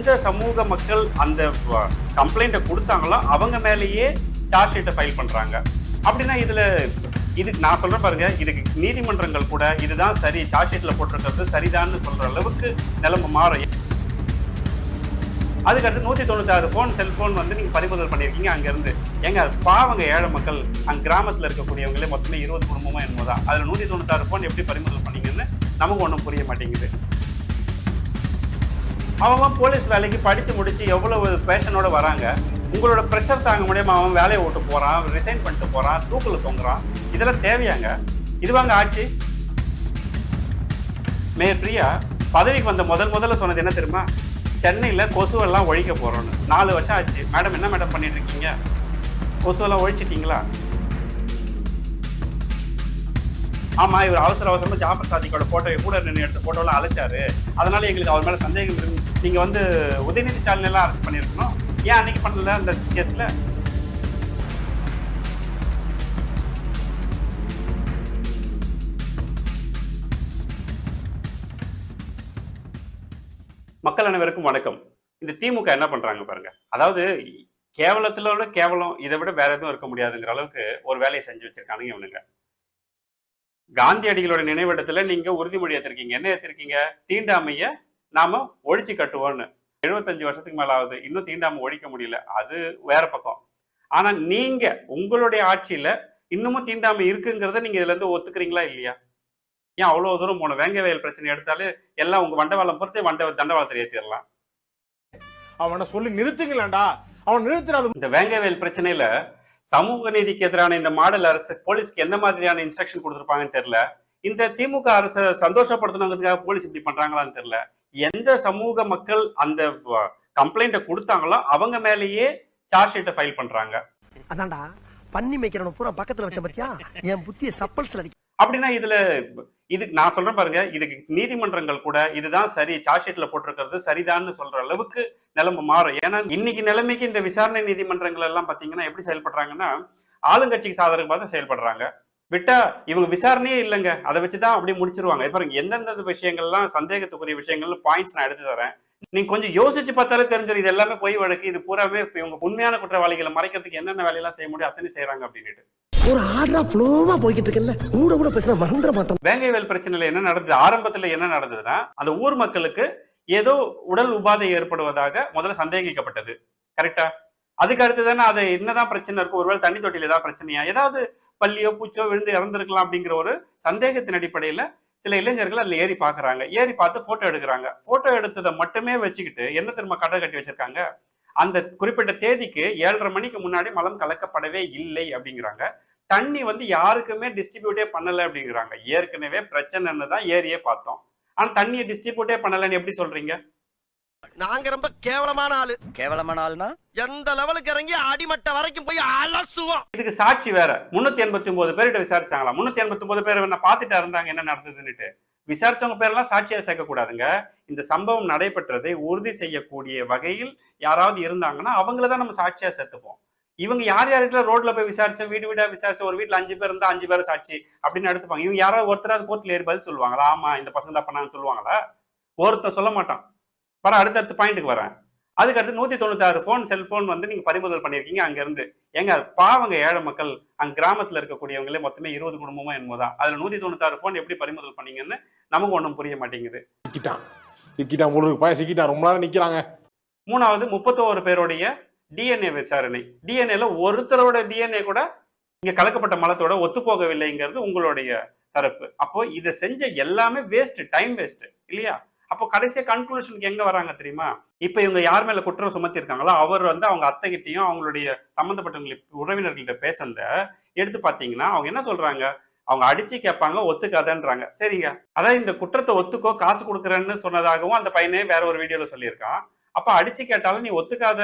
எந்த சமூக மக்கள் அந்த கம்ப்ளைண்ட்டை கொடுத்தாங்களோ அவங்க மேலேயே சார்ஜ் ஷீட்டை ஃபைல் பண்றாங்க. அப்படின்னா இது நான் சொல்றேன் பாருங்க, இதுக்கு நீதிமன்றங்கள் கூட இதுதான் சரி, சார்ஜ் ஷீட்ல போட்டிருக்கிறது சரிதான்னு சொல்ற அளவுக்கு நிலைமை மாறும். அதுக்கடுத்து 196 போன் செல்போன் வந்து நீங்க பறிமுதல் பண்ணிருக்கீங்க. அங்க இருந்து எங்க பாவங்க ஏழை மக்கள் அங்க கிராமத்துல இருக்கக்கூடியவங்களே மொத்தமே 20 குடும்பமா என்னமோதான். அதுல 196 போன் எப்படி பறிமுதல் பண்ணீங்கன்னு நமக்கு ஒன்றும் புரிய மாட்டேங்குது. அவன் போலீஸ் வேலைக்கு படிச்சு முடிச்சு எவ்வளவு பேஷனோட வராங்க. உங்களோட ப்ரெஷர் தாங்க முடியாம அவன் வேலையை விட்டு போறான், ரிசைன் பண்ணிட்டு போறான், தூக்குல தொங்குறான். இதெல்லாம் தேவையாங்க? இதுவாங்க ஆச்சு? மேயர் பிரியா பதவிக்கு வந்த முதல்ல சொன்னது என்ன தெரியுமா? சென்னையில கொசுவெல்லாம் ஒழிக்க போறோம்னு. 4 வருஷம் ஆச்சு. மேடம் என்ன மேடம் பண்ணிட்டு இருக்கீங்க? கொசுவெல்லாம் ஒழிச்சிட்டீங்களா? ஆமா, இவர் அவசரமா ஜாஃபர் சாதிக்கோட போட்டோ கூட நின்று எடுத்த போட்டோலாம் அழைச்சாரு. அதனால எங்களுக்கு அவர் மேல சந்தேகம் இருக்கு. நீங்க வந்து உதயநிதி ஸ்டாலின் எல்லாம் அரெஸ்ட் பண்ணிருக்கணும். ஏன் அன்னைக்கு பண்ணல அந்த கேஸ்ல? மக்கள் அனைவருக்கும் வணக்கம். இந்த திமுக என்ன பண்றாங்க பாருங்க. அதாவது கேவலத்திலோட கேவலம் இதை விட வேற எதுவும் இருக்க முடியாதுங்கிற அளவுக்கு ஒரு வேலையை செஞ்சு வச்சிருக்கானுங்க இவனுங்க. காந்தியடிகளோட நினைவிடத்துல நீங்க உறுதிமொழி ஏற்றிருக்கீங்க. என்ன ஏற்றிருக்கீங்க? தீண்டாமைய நாம ஒழிச்சு கட்டுவோம்னு. 75 வருஷத்துக்கு மேல ஆகுது, இன்னும் தீண்டாமை ஒழிக்க முடியல. அது வேற பக்கம். ஆனா நீங்க உங்களுடைய ஆட்சியில இன்னமும் தீண்டாமை இருக்குங்கிறத நீங்க இதுல இருந்து ஒத்துக்கிறீங்களா இல்லையா? ஏன் அவ்வளவு தூரம் போன வேங்க வயல் பிரச்சனை எடுத்தாலே எல்லாம் உங்க வண்டவாளம் பொறுத்து தண்டவாளத்தை ஏற்றிடலாம். அவனை சொல்லி நிறுத்துங்களா? அவன் நிறுத்துறாது. இந்த வேங்க வயல் பிரச்சனையில சமூக நீதிக்கு எதிரான இந்த மாடல் அரசு போலீஸ்க்கு எந்த மாதிரியான இன்ஸ்ட்ரக்ஷன் கொடுத்துருப்பாங்கன்னு தெரியல. இந்த திமுக அரசை சந்தோஷப்படுத்தணுங்கிறதுக்காக போலீஸ் இப்படி பண்றாங்களான்னு தெரியல. எந்த சமூக மக்கள் அந்த கம்ப்ளைண்ட்டை கொடுத்தாங்களோ அவங்க மேலேயே சார்ஜ் ஷீட்டை ஃபைல் பண்றாங்க. அதான்டா பண்ணி மேய்க்கிறவன பூரா பக்கத்துல வச்ச பத்தியா என் புத்திய சப்பல்ஸ்ல அடிக்க. அப்படின்னா இது நான் சொல்றேன் பாருங்க, இதுக்கு நீதிமன்றங்கள் கூட இதுதான் சரி, சார்ஜ் ஷீட்ல போட்டிருக்கிறது சரிதான்னு சொல்ற அளவுக்கு நிலைமை மாறும். ஏன்னா இன்னைக்கு நிலைமைக்கு இந்த விசாரணை நீதிமன்றங்கள் எல்லாம் பாத்தீங்கன்னா எப்படி செயல்படுறாங்கன்னா, ஆளுங்கட்சிக்கு சாதகமாக தான் செயல்படுறாங்க. விட்டா இவங்க விசாரணையே இல்லைங்க, அதை வச்சுதான் அப்படியே முடிச்சிருவாங்க. பாருங்க, எந்தெந்த விஷயங்கள்லாம் சந்தேகத்துக்குரிய விஷயங்கள் பாயிண்ட்ஸ் நான் எடுத்து தரேன். நீங்க கொஞ்சம் யோசிச்சு பார்த்தாலே தெரிஞ்சிடும் இது எல்லாமே பொய் வழக்கு, இது பூராமே இவங்க உண்மையான குற்றவாளிகளை மறைக்கிறதுக்கு என்னென்ன வேலையெல்லாம் செய்ய முடியும் அத்தனை செய்யறாங்க அப்படின்ட்டு. ஒரு ஆர்டரா ஃப்ளோவா போய்கிட்டு இருக்கல, கூட பேசினா மறந்துட மாட்டோம். வேங்கைவேல் பிரச்சனையில என்ன நடந்தது? ஆரம்பத்துல என்ன நடந்ததுன்னா, அந்த ஊர் மக்களுக்கு ஏதோ உடல் உபாதை ஏற்படுவதாக முதல்ல சந்தேகிக்கப்பட்டது. கரெக்டா? அதுக்கு அடுத்து தானே அது என்னதான் பிரச்சனை இருக்கும், ஒருவேளை தண்ணி தொட்டியில் ஏதாவது பிரச்சனையா, ஏதாவது பள்ளியோ பூச்சோ விழுந்து இறந்துருக்கலாம் அப்படிங்கிற ஒரு சந்தேகத்தின் அடிப்படையில சில இளைஞர்கள் அதுல ஏறி பாக்குறாங்க. ஏறி பார்த்து போட்டோ எடுக்கிறாங்க. போட்டோ எடுத்ததை மட்டுமே வச்சுக்கிட்டு என்ன திரும்ப கடை கட்டி வச்சிருக்காங்க, அந்த குறிப்பிட்ட தேதிக்கு 7:30 மணிக்கு முன்னாடி மலம் கலக்கப்படவே இல்லை அப்படிங்கிறாங்க. தண்ணி வந்து யாருக்குமே டிஸ்ட்ரிபியூட்டே பண்ணல அப்படிங்கிறாங்க. ஏற்கனவே பிரச்சனைன்னு தான் ஏரியே பார்த்தோம். ஆனா தண்ணியை டிஸ்ட்ரிபியூட்டே பண்ணலன்னு எப்படி சொல்றீங்க? நாங்க ரொம்ப கேவலமான ஆளு. கேவலமான ஆளுனா எந்த லெவலுக்கு இறங்கி அடிமட்ட வரைக்கும் போய் அலசுவோம். இதுக்கு சாட்சி வேற. 389 பேர்கிட்ட விசாரிச்சாங்களா? 389 பேர் என்ன பார்த்துட்டா இருந்தாங்க என்ன நடந்ததுன்னுட்டு. விசாரிச்சவங்க பேரெல்லாம் சாட்சியா சேர்க்க கூடாதுங்க. இந்த சம்பவம் நடைபெற்றதை உறுதி செய்யக்கூடிய வகையில் யாராவது இருந்தாங்கன்னா அவங்களதான் நம்ம சாட்சியா சேர்த்துப்போம். இவங்க யார்கிட்ட ரோட்ல போய் விசாரிச்சோம், வீடு வீடா விசாரிச்சோம், ஒரு வீட்டுல 5 பேர் இருந்தா 5 பேர் சாட்சி அப்படின்னு எடுத்துப்பாங்க. இவங்க யாராவது ஒருத்தராவது கோர்ட்ல ஏறி பதில் சொல்லுவாங்களா? ஆமா இந்த பசங்க தான் பண்ணான்னு சொல்லுவாங்களா? ஒருத்தர் சொல்ல மாட்டான். அடுத்தடுத்த பாயிண்ட்டுக்கு வரேன். அதுக்கடுத்து 196 போன் செல்போன் வந்து நீங்க பறிமுதல் பண்ணிருக்கீங்க. அங்க இருந்து எங்க பாவங்க ஏழை மக்கள் அங்க கிராமத்துல இருக்கக்கூடியவங்களே மொத்தமே 20 குடும்பமா என்னமோதான். அதுல 196 போன் எப்படி பறிமுதல் பண்ணீங்கன்னு நமக்கு ஒன்றும் புரிய மாட்டேங்குது. ரொம்ப நேரம் நிக்கிறாங்க. மூணாவது 31 பேருடைய டிஎன்ஏ விசாரணை. டிஎன்ஏல ஒருத்தரோட டிஎன்ஏ கூட இங்க கலக்கப்பட்ட மலத்தோட ஒத்து போகவில்லைங்கிறது உங்களுடைய தரப்பு. அப்போ இதை செஞ்ச எல்லாமே வேஸ்ட், டைம் வேஸ்ட் இல்லையா? அப்போ கடைசியா கன்க்ளூஷனுக்கு எங்க வராங்க தெரியுமா? இப்ப இவங்க யார் மேல குற்றம் சுமத்தி இருக்காங்களோ அவர் வந்து அவங்க அத்தைகிட்டையும் அவங்களுடைய சம்பந்தப்பட்டவங்களுக்கு உறவினர்கள்ட்ட பேசுறத எடுத்து பாத்தீங்கன்னா அவங்க என்ன சொல்றாங்க? அவங்க அடிச்சு கேட்பாங்க, ஒத்துக்காதன்றாங்க. சரிங்க, அதாவது இந்த குற்றத்தை ஒத்துக்கோ, காசு கொடுக்குறேன்னு சொன்னதாகவும் அந்த பையனே வேற ஒரு வீடியோல சொல்லியிருக்கான். அப்ப அடிச்சு கேட்டாலும் நீ ஒத்துக்காத,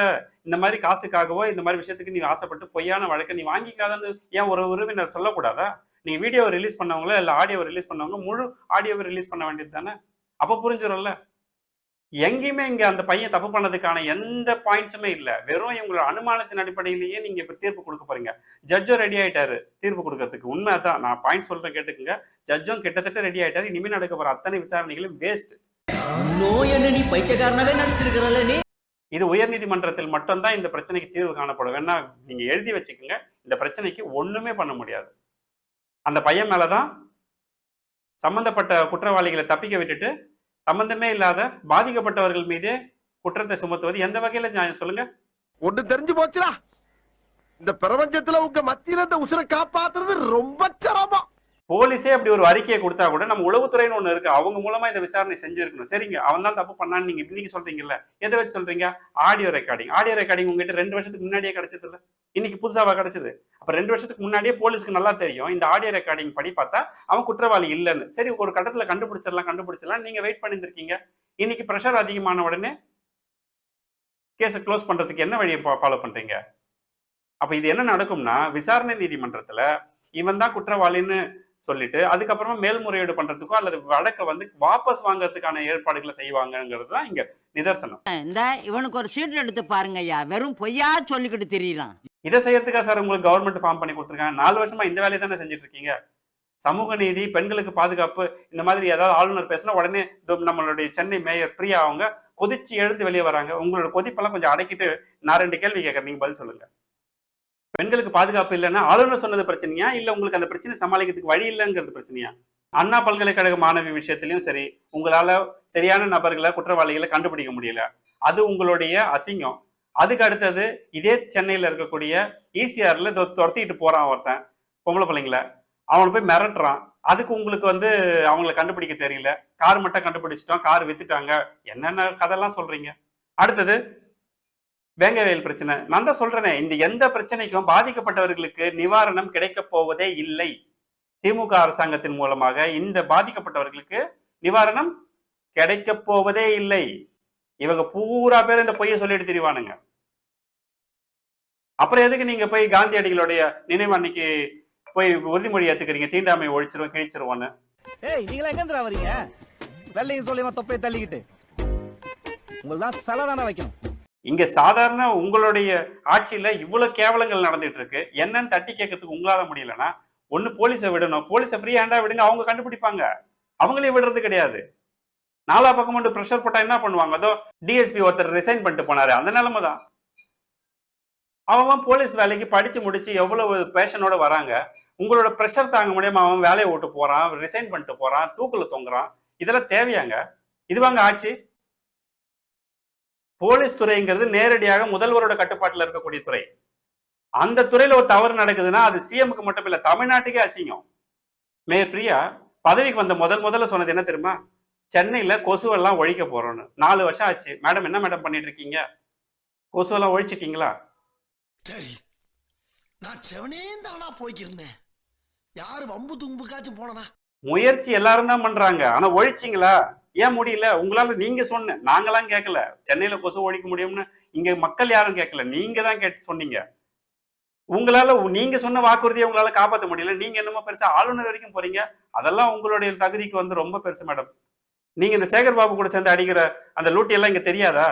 இந்த மாதிரி காசுக்காகவோ இந்த மாதிரி விஷயத்துக்கு நீ ஆசைப்பட்டு பொய்யான வழக்கை நீ வாங்கிக்காதன்னு ஏன் ஒரு உறவினர் சொல்லக்கூடாதா? நீங்க வீடியோ ரிலீஸ் பண்ணவங்களோ இல்ல ஆடியோ ரிலீஸ் பண்ணவங்க முழு ஆடியோவை ரிலீஸ் பண்ண வேண்டியது தானே? அப்ப புரிஞ்சிடும்ல. எங்கேயுமே இங்க அந்த பையன் தப்பு பண்ணதுக்கான எந்த பாயிண்ட்ஸுமே இல்ல. வெறும் இவங்களோட அனுமானத்தின் அடிப்படையிலேயே நீங்க இப்ப தீர்ப்பு கொடுக்க போறீங்க. ஜட்ஜும் ரெடி ஆயிட்டாரு தீர்ப்பு கொடுக்கறதுக்கு. உண்மைதான், நான் பாயிண்ட் சொல்றேன் கேட்டுக்குங்க. ஜட்ஜும் கிட்டத்தட்ட ரெடி ஆயிட்டாரு. இனிமே நடக்க போற அத்தனை விசாரணைகளும் வேஸ்ட். நோய் என்ன நீ பைத்தியக்காரனாவே நினைச்சிருக்கிறல்ல நீ? இது உயர்நீதிமன்றத்தில் மட்டும்தான் இந்த பிரச்சனைக்கு தீர்வு காணப்படும். வேணா நீங்க எழுதி வச்சுக்கோங்க, இந்த பிரச்சனைக்கு ஒண்ணுமே பண்ண முடியாது. அந்த பையன் மேலதான் சம்பந்தப்பட்ட குற்றவாளிகளை தப்பிக்க விட்டுட்டு சம்பந்தமே இல்லாத பாதிக்கப்பட்டவர்கள் மீதே குற்றத்தை சுமத்துவது எந்த வகையில நியாயம் சொல்லுங்க? ஒண்ணு தெரிஞ்சு போச்சுடா, இந்த பிரபஞ்சத்துல உங்க மத்தியில இந்த உசுரை காப்பாத்துறது ரொம்ப சிரமம். போலீஸே அப்படி ஒரு அறிக்கையை கொடுத்தா கூட நம்ம உளவுத்துறைன்னு ஒண்ணு இருக்கு, அவங்க மூலமா இந்த விசாரணை செஞ்சிருக்கணும். சரிங்க, அவன் தான் தப்பு பண்ணான்னு நீங்க இன்னைக்கு சொல்றீங்கல்ல, எதை வச்சு சொல்றீங்க? ஆடியோ ரெக்கார்டிங் உங்ககிட்ட 2 வருஷத்துக்கு முன்னாடியே கிடைச்சது இல்ல, இன்னைக்கு புதுசாவா கிடைச்சது? அப்ப 2 வருஷத்துக்கு முன்னாடியே போலீஸ்க்கு நல்லா தெரியும் இந்த ஆடியோ ரெக்கார்டிங் படி பார்த்தா அவன் குற்றவாளி இல்லைன்னு. சரி, ஒரு கட்டத்துல கண்டுபிடிச்சிடலாம் நீங்க வெயிட் பண்ணிருக்கீங்க. இன்னைக்கு பிரஷர் அதிகமான உடனே கேஸை க்ளோஸ் பண்றதுக்கு என்ன வழியை ஃபாலோ பண்றீங்க? அப்ப இது என்ன நடக்கும்னா, விசாரணை நீதிமன்றத்துல இவன் தான் குற்றவாளின்னு சொல்லிட்டு அதுக்கப்புறமா மேல்முறையீடு பண்றதுக்கோ அல்லது வழக்கை வாபஸ் வாங்கறதுக்கான ஏற்பாடுகளை செய்வாங்கிறது தான் இங்க நிதர்சனம். இந்த இவனுக்கு ஒரு சீட் எடுத்து பாருங்க ஐயா, வெறும் பொய்யா சொல்லிக்கிட்டு தெரியலாம். இதை செய்யறதுக்கா சார் உங்களுக்கு கவர்மெண்ட் ஃபார்ம் பண்ணி கொடுத்துருக்காங்க? 4 வருஷமா இந்த வேலையை தானே செஞ்சுட்டு இருக்கீங்க. சமூக நீதி, பெண்களுக்கு பாதுகாப்பு, இந்த மாதிரி ஏதாவது ஆளுநர் பேசினா உடனே நம்மளுடைய சென்னை மேயர் பிரியா அவங்க கொதிச்சு எழுந்து வெளியே வராங்க. உங்களோட கொதிப்பெல்லாம் கொஞ்சம் அடக்கிட்டு நான் 2 கேள்வி கேட்கறேன், நீங்க பதில் சொல்லுங்க. பெண்களுக்கு பாதுகாப்பு இல்லைன்னா ஆளுநர் சொன்னது பிரச்சனையா, இல்ல உங்களுக்கு அந்த பிரச்சனை சமாளிக்கிறதுக்கு வழி இல்லைங்கிறது பிரச்சனையா? அண்ணா பல்கலைக்கழக மாணவி விஷயத்திலயும் சரி, உங்களால சரியான நபர்களை குற்றவாளிகளை கண்டுபிடிக்க முடியல, அது உங்களுடைய அசிங்கம். அதுக்கு அடுத்தது இதே சென்னையில இருக்கக்கூடிய ஈசிஆர்ல துரத்திட்டு போறான் ஒருத்தன் பொம்பளை பிள்ளைங்கள, அவனை போய் மிரட்டுறான். அதுக்கு உங்களுக்கு அவங்கள கண்டுபிடிக்க தெரியல, கார் மட்டும் கண்டுபிடிச்சிட்டோம், கார் வித்துட்டாங்க, என்னென்ன கதையெல்லாம் சொல்றீங்க. அடுத்தது வேங்கவேல் பிரச்சனை. நான் தான் சொல்றேனே, இந்த எந்த பிரச்சனைக்கும் பாதிக்கப்பட்டவர்களுக்கு நிவாரணம் கிடைக்க போவதே இல்லை. திமுக அரசாங்கத்தின் மூலமாக இந்த பாதிக்கப்பட்டவர்களுக்கு நிவாரணம் கிடைக்க போவதே இல்லை. இவங்க பூரா பேர் இந்த பொய்யை சொல்லிட்டு திரிவானுங்க. அப்புறம் எதுக்கு நீங்க போய் காந்தியடிகளுடைய நினைவு அன்னைக்கு போய் உறுதிமொழி ஏத்துக்கிறீங்க, தீண்டாமை ஒழிச்சிருவோம் கிழிச்சிருவோன்னு? நீங்களா எங்க வரீங்க? வெள்ளையும் சொல்லியமா தொப்பையை தள்ளிக்கிட்டு உங்களதான் சலதான வைக்கணும். இங்க சாதாரண உங்களுடைய ஆட்சியில இவ்வளவு கேவலங்கள் நடந்துட்டு இருக்கு, என்னன்னு தட்டி கேட்கறதுக்கு உங்களால முடியலன்னா ஒண்ணு போலீஸை விடணும், போலீஸை ஃப்ரீ ஹேண்டா விடுங்க, அவங்க கண்டுபிடிப்பாங்க. அவங்களே விடுறது கிடையாது. 4 பக்கம் மட்டும் ப்ரெஷர் போட்டா என்ன பண்ணுவாங்க? அதோ டிஎஸ்பி ஒருத்தர் ரிசைன் பண்ணிட்டு போனாரு, அந்த நிலைமை தான். அவன் போலீஸ் வேலைக்கு படிச்சு முடிச்சு எவ்வளவு பேஷனோட வராங்க, உங்களோட ப்ரெஷர் தாங்க முடியாம அவன் வேலையை விட்டு போறான், ரிசைன் பண்ணிட்டு போறான், தூக்குல தொங்குறான். இதெல்லாம் தேவையாங்க? இதுவாங்க ஆட்சி? போலீஸ் துறைங்கிறது நேரடியாக முதல்வரோட கட்டுப்பாட்டில் இருக்கக்கூடிய துறை. அந்த துறையில ஒரு தவறு நடக்குதுன்னா அது சிஎம்க்கு மட்டும் இல்ல, தமிழ்நாட்டுக்கே அசிங்கம். மேயர் பிரியா பதவிக்கு வந்த முதல்ல சொன்னது என்ன தெரியுமா? சென்னையில கொசுவெல்லாம் ஒழிக்க போறோம்னு. 4 வருஷம் ஆச்சு. மேடம் என்ன மேடம் பண்ணிட்டு இருக்கீங்க? கொசுவெல்லாம் ஒழிச்சிட்டீங்களா? சரி, நான் செவனே தானா போய்க்கிருந்தேன், யாரு வம்பு தும்புக்காச்சும் போனனா? முயற்சி எல்லாரும் தான் பண்றாங்க, ஆனா ஒழிச்சிங்களா? ஏன் முடியல? உங்களால நீங்க சொன்ன, நாங்களாம் கேட்கல சென்னையில கொசு ஒழிக்க முடியும்னு. இங்க மக்கள் யாரும் கேட்கல, நீங்க தான் கேட்டு சொன்னீங்க. உங்களால நீங்க சொன்ன வாக்குறுதியை உங்களால காப்பாற்ற முடியல. நீங்க என்னமோ பெருசா ஆளுநர் வரைக்கும் போறீங்க. அதெல்லாம் உங்களுடைய தகுதிக்கு ரொம்ப பெருசு மேடம். நீங்க இந்த சேகர் பாபு கூட சேர்ந்து அடிக்கிற அந்த லூட்டி எல்லாம் இங்க தெரியாதா?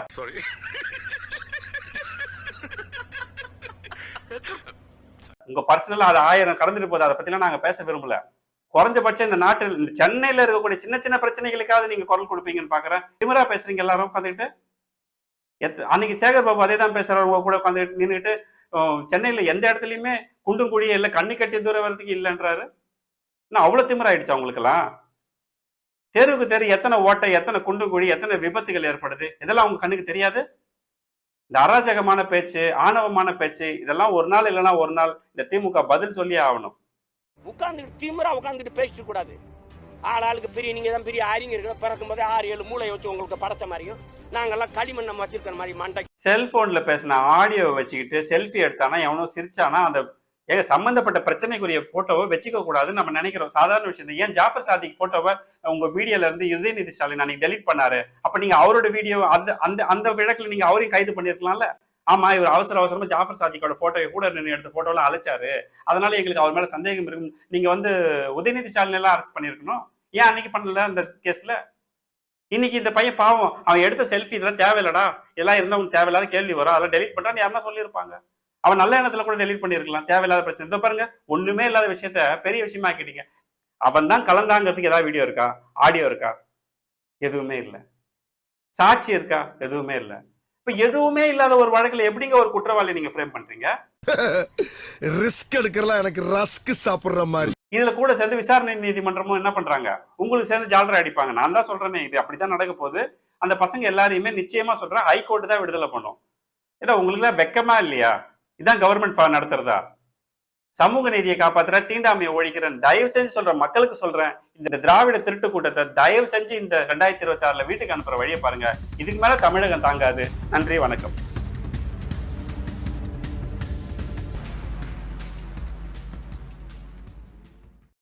உங்க பர்சனலா அது 1000 கடந்துட்டு போகுது, அதை பத்திலாம் நாங்க பேச விரும்பல. குறைஞ்சபட்சம் இந்த நாட்டில் இந்த சென்னையில இருக்கக்கூடிய சின்ன சின்ன பிரச்சனைகளுக்காவது நீங்க குரல் கொடுப்பீங்கன்னு பாக்குறேன். திமிரா பேசுறீங்க எல்லாரும் உட்காந்துக்கிட்டு. அன்னைக்கு சேகர் பாபு அதே தான் பேசுறாரு, உங்க கூட உட்காந்து நின்றுட்டு சென்னையில எந்த இடத்துலயுமே குண்டும் குழியே இல்லை, கண்ணு கட்டி தூரம் வரதுக்கு இல்லைன்றாரு. இன்னும் அவ்வளவு திமிராயிடுச்சு அவங்களுக்கு எல்லாம். தெருவுக்கு தெரு எத்தனை ஓட்டை, எத்தனை குண்டும் குழி, எத்தனை விபத்துகள் ஏற்படுது, இதெல்லாம் அவங்க கண்ணுக்கு தெரியாது? இந்த அராஜகமான பேச்சு, ஆணவமான பேச்சு, இதெல்லாம் ஒரு நாள் இல்லைன்னா ஒரு நாள் இந்த திமுக பதில் சொல்லியே ஆகணும். உட்காந்துட்டு திமிரா உட்காந்துட்டு பேசிட்டு கூடாது. ஆளுக்கு பெரிய நீங்க தான் பெரிய அறிஞர்கள், பிறக்கும் போதே 6-7 மூளை வச்சு உங்களுக்கு படைச்ச மாதிரியும் நாங்கெல்லாம் களிமண்ணம் வச்சிருக்கிற மாதிரி மண்டை. செல்போன்ல பேசின ஆடியோவை வச்சுக்கிட்டு செல்ஃபி எடுத்தானா எவனோ சிரிச்சானா அந்த சம்பந்தப்பட்ட பிரச்சனைக்குரிய போட்டோவை வச்சுக்க கூடாதுன்னு நம்ம நினைக்கிறோம். சாதாரண விஷயம். ஏன் ஜாஃபர் சாதிக் போட்டோவை உங்க வீடியோல இருந்து உதயநிதி ஸ்டாலின் அன்னைக்கு டெலிட் பண்ணாரு? அப்ப நீங்க அவரோட வீடியோ அந்த விளக்குல நீங்க அவரையும் கைது பண்ணிருக்கலாம்ல. ஆமா, இவர் அவசரமா ஜாஃபர் சாதிக்கோட போட்டோவை கூட நின்று எடுத்த போட்டோலாம் அழைச்சாரு, அதனால எங்களுக்கு அவர் மேல சந்தேகம் இருக்கு. நீங்க உதயநிதி ஸ்டாலின் எல்லாம் அரெஸ்ட் பண்ணிருக்கணும். ஏன் அன்னைக்கு பண்ணல அந்த கேஸ்ல? இன்னைக்கு இந்த பையன் பாவம், அவன் எடுத்த செல்ஃபி இதெல்லாம் தேவையில்லடா, இதெல்லாம் இருந்தா உனக்கு தேவையில்லாத கேள்வி வரும், அதெல்லாம் டெலிட் பண்றான்னு யாருன்னா சொல்லியிருப்பாங்க. அவன் நல்ல எண்ணத்துல கூட டெலிட் பண்ணிருக்கலாம். தேவையில்லாத பிரச்சனை. இதோ பாருங்க, ஒண்ணுமே இல்லாத விஷயத்த பெரிய விஷயமா ஆக்கிட்டீங்க. அவன் தான் கலந்தாங்கிறதுக்கு ஏதாவது வீடியோ இருக்கா, ஆடியோ இருக்கா? எதுவுமே இல்லை. சாட்சி இருக்கா? எதுவுமே இல்லை. இப்ப எதுவுமே இல்லாத ஒரு வழக்குல எப்படிங்க ஒரு குற்றவாளி நீங்க ஃப்ரேம் பண்றீங்க? ரிஸ்க் எடுக்கிறலாம் எனக்கு ரஸ்க் சாப்பிடுற மாதிரி. இதுல கூட சேர்ந்து விசாரணை நீதிமன்றமும் என்ன பண்றாங்க, உங்களுக்கு சேர்ந்து ஜாலரா அடிப்பாங்க. நான் தான் சொல்றேனே, இது அப்படித்தான் நடக்க போகுது. அந்த பசங்க எல்லாரையுமே நிச்சயமா சொல்றேன், ஹைகோர்ட் தான் விடுதலை பண்ணும். ஏன்னா உங்களுக்கு எல்லாம் வெக்கமா இல்லையா? இதான் கவர்மெண்ட் நடத்துறதா? சமூக நீதியை காப்பாத்துற, தீண்டாமையை ஒழிக்கிறேன் தயவு செஞ்சு சொல்றேன், மக்களுக்கு சொல்றேன். இந்த திராவிட திருட்டு கூட்டத்தை தயவு செஞ்சு இந்த 2026 வீட்டுக்கு அனுப்புற வழியை பாருங்க. இதுக்கு மேல தமிழகம் தாங்காது. நன்றி, வணக்கம்.